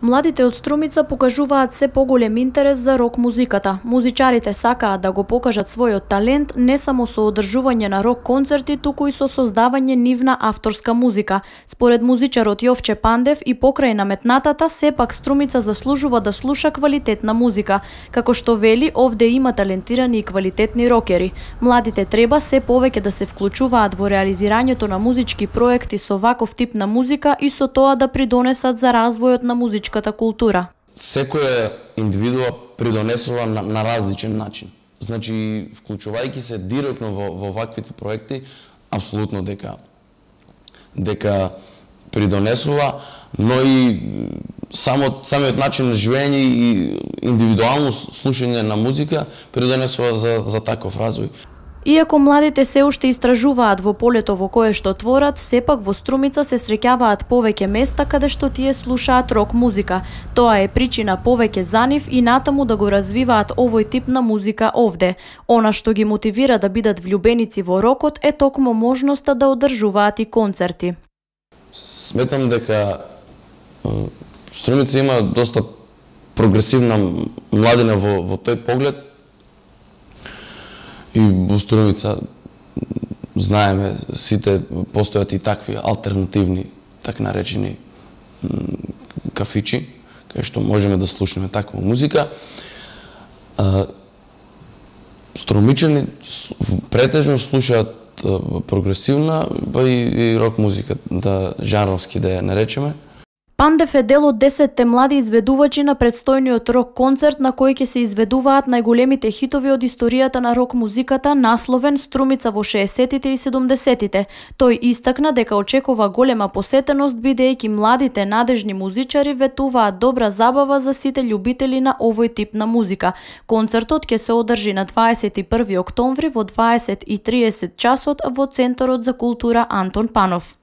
Младите од Струмица покажуваат се поголем интерес за рок музиката. Музичарите сакаат да го покажат својот талент не само со одржување на рок концерти, туку и со создавање нивна авторска музика. Според музичарот Јовче Пандев и покрај наметнатата, сепак Струмица заслужува да слуша квалитетна музика. Како што вели, овде има талентирани и квалитетни рокери. Младите треба се повеќе да се вклучуваат во реализирањето на музички проекти со ваков тип на музика и со тоа да придонесат за развојот на музичката култура. Секоја индивидуа придонесува на различен начин. Значи, вклучувајќи се директно во ваквите проекти, апсолутно дека придонесува, но и самиот начин на живење и индивидуално слушање на музика придонесува за таков развој. Иако младите се уште истражуваат во полето во кое што творат, сепак во Струмица се среќаваат повеќе места каде што тие слушаат рок музика. Тоа е причина повеќе за нив и натаму да го развиваат овој тип на музика овде. Она што ги мотивира да бидат влюбеници во рокот е токму можноста да одржуваат и концерти. Сметам дека Струмица има доста прогресивна младина во тој поглед. И во Струмица знаеме сите постојат и такви алтернативни, така наречени кафичи, кај што можеме да слушнеме таква музика. Струмичани претежно слушаат прогресивна и рок музика, жанровски да ја наречеме. Пандев е дел од 10 млади изведувачи на предстојниот рок концерт на кој ќе се изведуваат најголемите хитови од историјата на рок музиката, насловен Струмица во 60-тите и 70-тите. Тој истакна дека очекува голема посетеност бидејќи младите надежни музичари ветуваат добра забава за сите љубители на овој тип на музика. Концертот ќе се одржи на 21 октомври во 20:30 часот во Центарот за култура Антон Панов.